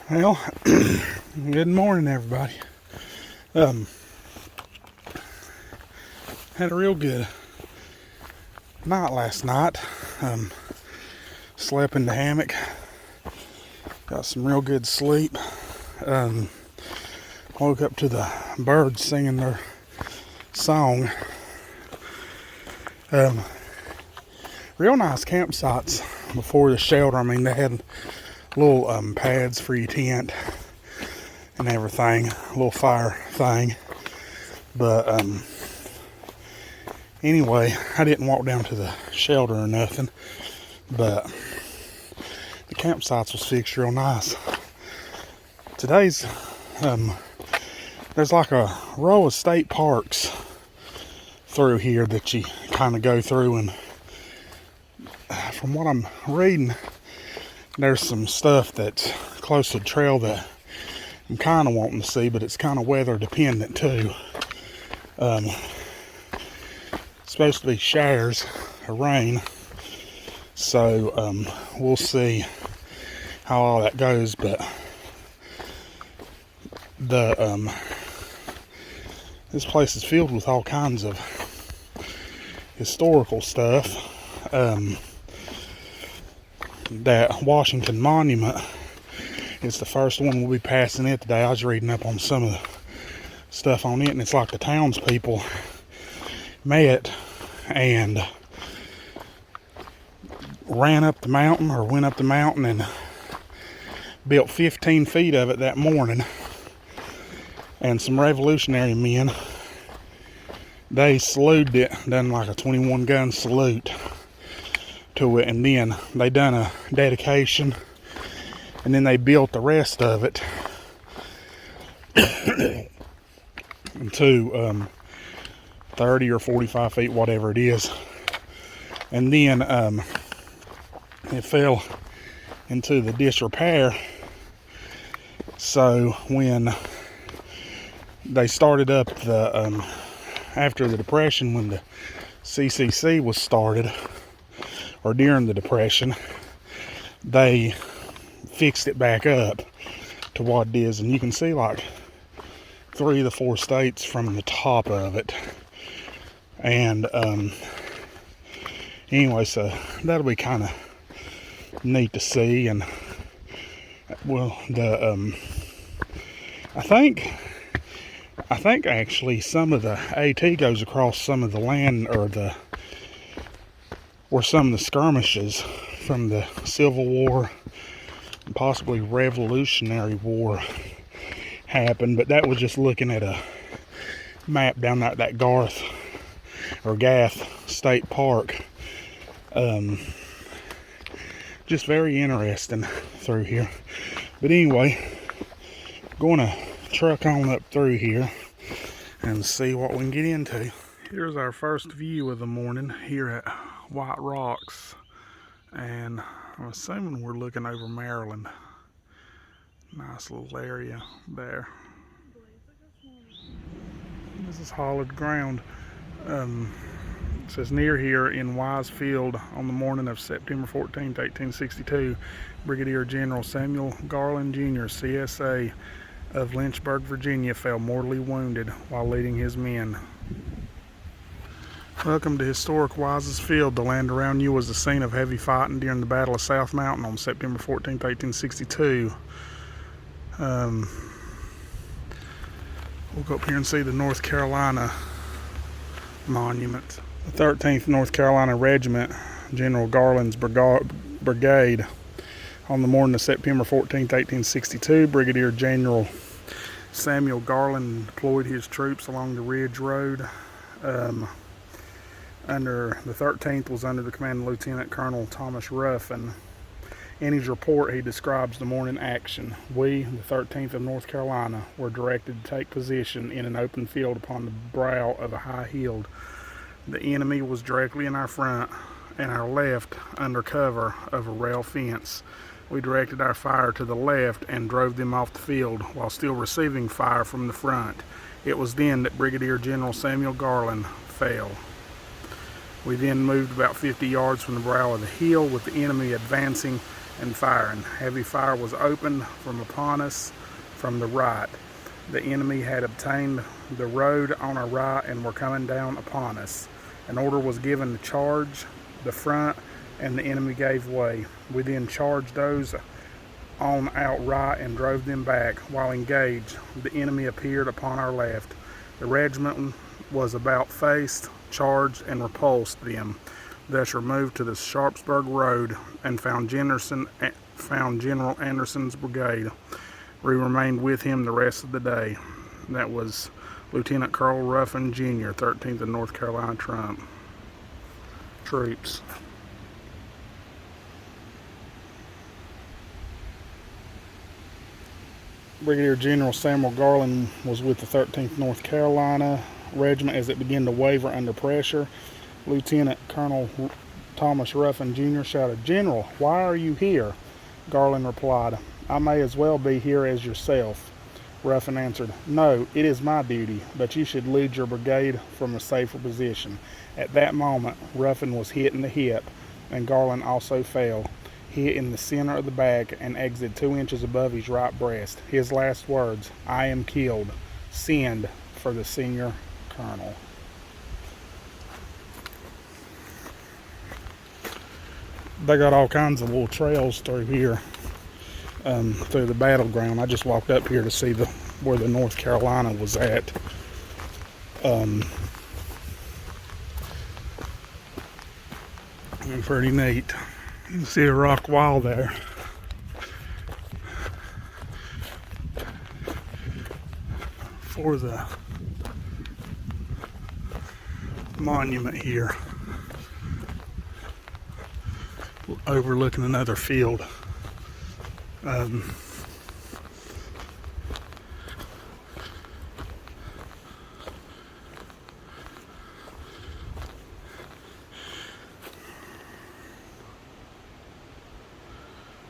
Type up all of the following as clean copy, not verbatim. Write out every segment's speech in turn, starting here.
Well, good morning, everybody. Had a real good night last night. Slept in the hammock. Got some real good sleep. Woke up to the birds singing their song. Real nice campsites before the shelter. I mean, they had little pads for your tent and everything, a little fire thing. But anyway, I didn't walk down to the shelter or nothing, but the campsites was fixed real nice. Today's there's like a row of state parks through here that you kind of go through, and from what I'm reading, there's some stuff that's close to the trail that I'm kind of wanting to see, but it's kind of weather dependent too. It's supposed to be showers of rain, so we'll see how all that goes. But this place is filled with all kinds of historical stuff. That Washington Monument is the first one we'll be passing it today. I was reading up on some of the stuff on it, and it's like the townspeople met and ran up the mountain, or went up the mountain and built 15 feet of it that morning. And some revolutionary men, they saluted it, done like a 21 gun salute to it, and then they done a dedication, and then they built the rest of it to 30 or 45 feet, whatever it is. And then it fell into the disrepair. So when they started up the after the Depression, when the CCC was started, or during the Depression, they fixed it back up to what it is, and you can see like 3 of the 4 states from the top of it. And anyway, so that'll be kind of neat to see. And well, the I think actually some of the AT goes across some of the land, or some of the skirmishes from the Civil War and possibly Revolutionary War happened. But that was just looking at a map down there at that Gath State Park. Just very interesting through here. But anyway, going to truck on up through here and see what we can get into. Here's our first view of the morning here at White Rocks, and I'm assuming we're looking over Maryland. Nice little area there. This is hollowed ground. It says, near here in Wise Field on the morning of September 14th, 1862, Brigadier General Samuel Garland Jr., CSA of Lynchburg, Virginia, fell mortally wounded while leading his men. Welcome to historic Wise's Field. The land around you was the scene of heavy fighting during the Battle of South Mountain on September 14th, 1862. We'll go up here and see the North Carolina monument. The 13th North Carolina Regiment, General Garland's brigade, on the morning of September 14th, 1862, Brigadier General Samuel Garland deployed his troops along the Ridge Road. Under the 13th was under the command of Lieutenant Colonel Thomas Ruff, and in his report he describes the morning action. We, the 13th of North Carolina, were directed to take position in an open field upon the brow of a high hill. The enemy was directly in our front and our left under cover of a rail fence. We directed our fire to the left and drove them off the field while still receiving fire from the front. It was then that Brigadier General Samuel Garland fell. We then moved about 50 yards from the brow of the hill, with the enemy advancing and firing. Heavy fire was opened from upon us from the right. The enemy had obtained the road on our right and were coming down upon us. An order was given to charge the front, and the enemy gave way. We then charged those on outright and drove them back. While engaged, the enemy appeared upon our left. The regiment was about faced, charged, and repulsed them. Thus removed to the Sharpsburg Road and found General Anderson's brigade. We remained with him the rest of the day. That was Lieutenant Colonel Ruffin, Jr., 13th of North Carolina Troops. Brigadier General Samuel Garland was with the 13th North Carolina Regiment as it began to waver under pressure. Lieutenant Colonel Thomas Ruffin, Jr. shouted, "General, why are you here?" Garland replied, "I may as well be here as yourself." Ruffin answered, "No, it is my duty, but you should lead your brigade from a safer position." At that moment, Ruffin was hit in the hip, and Garland also fell, hit in the center of the back and exited 2 inches above his right breast. His last words, "I am killed. Send for the senior colonel." They got all kinds of little trails through here, through the battleground. I just walked up here to see where the North Carolina was at. Pretty neat. You can see a rock wall there. For the monument here, overlooking another field.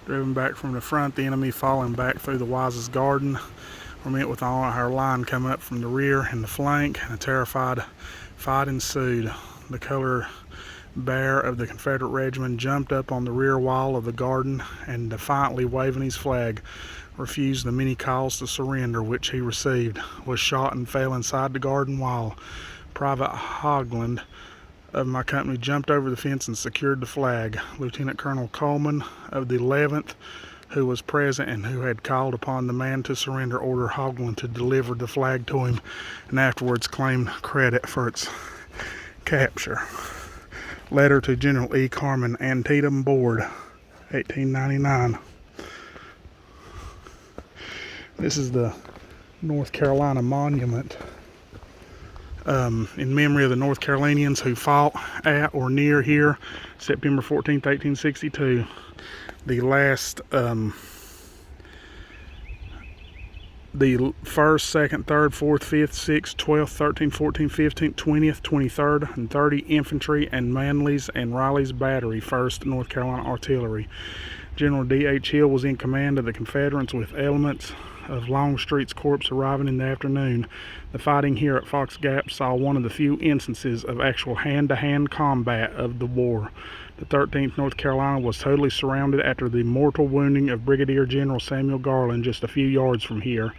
Driven back from the front, the enemy falling back through the Wise's garden. We met with all our line coming up from the rear and the flank, and a terrified fight ensued. The color bearer of the Confederate regiment jumped up on the rear wall of the garden and, defiantly waving his flag, refused the many calls to surrender which he received, was shot and fell inside the garden wall. Private Hogland of my company jumped over the fence and secured the flag. Lieutenant Colonel Coleman of the 11th, who was present and who had called upon the man to surrender, ordered Hogland to deliver the flag to him, and afterwards claimed credit for its capture. Letter to General E. Carman, Antietam Board, 1899. This is the North Carolina Monument, in memory of the North Carolinians who fought at or near here September 14th, 1862. The last, the 1st, 2nd, 3rd, 4th, 5th, 6th, 12th, 13th, 14th, 15th, 20th, 23rd, and 30 Infantry and Manley's and Riley's Battery, 1st North Carolina Artillery. General D.H. Hill was in command of the Confederates with elements of Longstreet's corps arriving in the afternoon. The fighting here at Fox Gap saw one of the few instances of actual hand-to-hand combat of the war. The 13th North Carolina was totally surrounded after the mortal wounding of Brigadier General Samuel Garland just a few yards from here.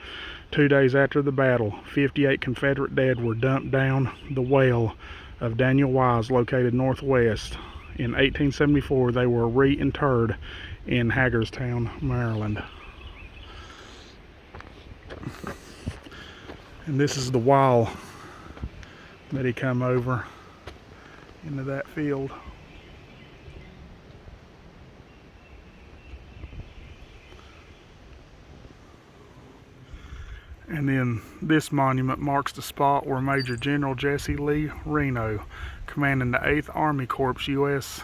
2 days after the battle, 58 Confederate dead were dumped down the well of Daniel Wise, located northwest. In 1874, they were reinterred in Hagerstown, Maryland. And this is the wall that he come over into that field. And then this monument marks the spot where Major General Jesse Lee Reno, commanding the 8th Army Corps U.S.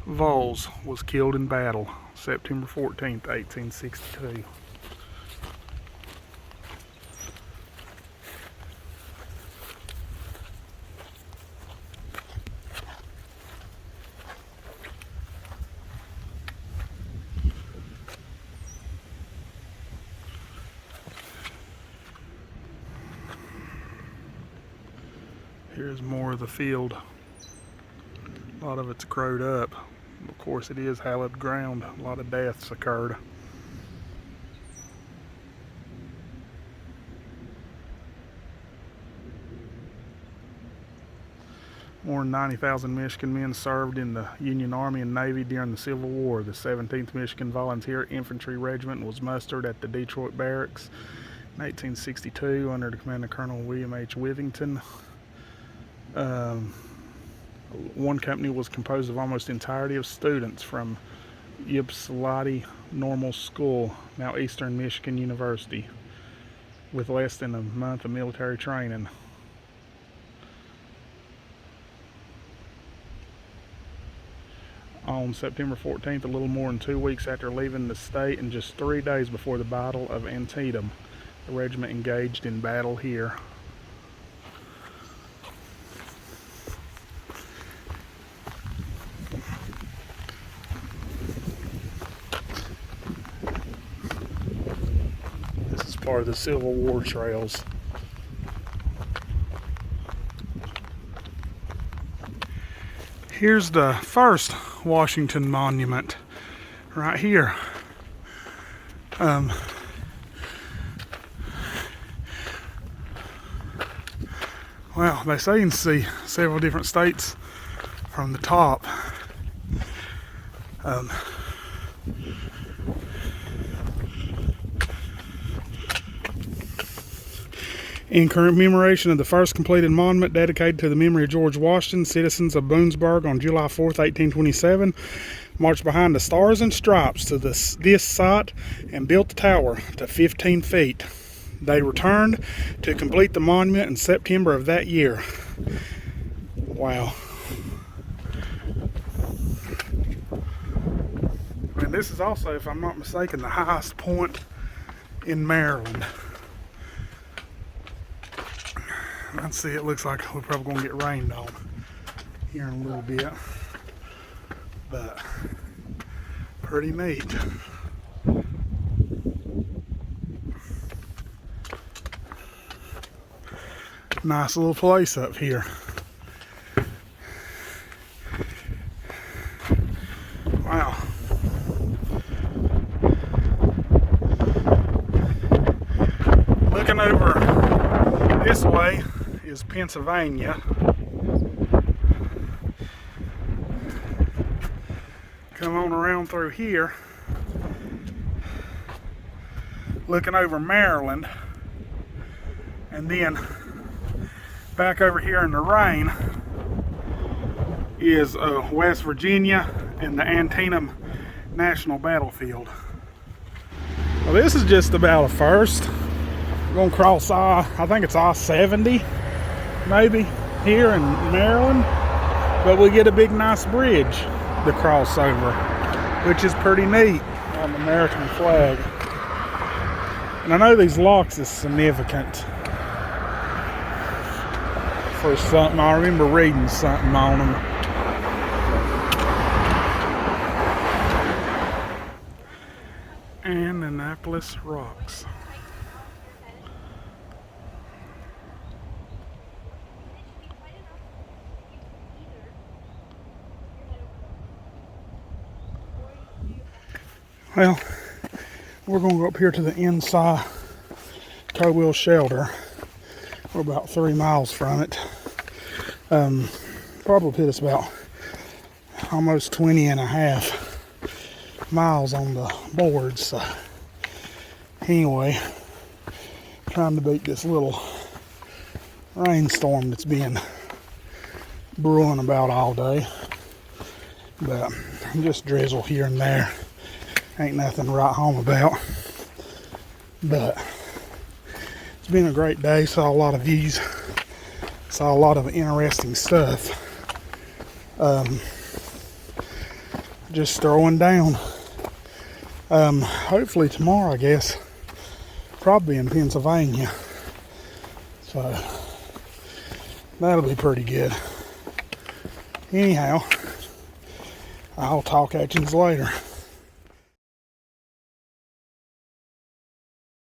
Vols, was killed in battle, September 14th, 1862. Here's more of the field. A lot of it's crowed up. Of course, it is hallowed ground. A lot of deaths occurred. More than 90,000 Michigan men served in the Union Army and Navy during the Civil War. The 17th Michigan Volunteer Infantry Regiment was mustered at the Detroit Barracks in 1862 under the command of Colonel William H. Withington. One company was composed of almost entirety of students from Ypsilanti Normal School, now Eastern Michigan University, with less than a month of military training. On September 14th, a little more than 2 weeks after leaving the state and just 3 days before the Battle of Antietam, the regiment engaged in battle here. This is part of the Civil War trails. Here's the first Washington monument right here. Well, they say you can see several different states from the top. In commemoration of the first completed monument dedicated to the memory of George Washington, citizens of Boonesburg on July 4th, 1827, marched behind the Stars and Stripes to this site and built the tower to 15 feet. They returned to complete the monument in September of that year. Wow. And this is also, if I'm not mistaken, the highest point in Maryland. I can see it looks like we're probably going to get rained on here in a little bit, but pretty neat. Nice little place up here. Wow. Looking over this way is Pennsylvania. Come on around through here, looking over Maryland, and then back over here in the rain is West Virginia and the Antietam National Battlefield. Well, this is just about a first. We're going to cross I think it's I-70 maybe here in Maryland, but we get a big nice bridge to cross over, which is pretty neat on the American flag. And I know these locks is significant for something. I remember reading something on them. And Annapolis Rocks. Well, we're going to go up here to the inside Conwell shelter. We're about 3 miles from it. Probably put us about almost 20 and a half miles on the board. So anyway, trying to beat this little rainstorm that's been brewing about all day. But just drizzle here and there. Ain't nothing to write home about. But it's been a great day. Saw a lot of views. Saw a lot of interesting stuff. Just throwing down. Hopefully tomorrow, I guess. Probably in Pennsylvania. So that'll be pretty good. Anyhow, I'll talk at you later.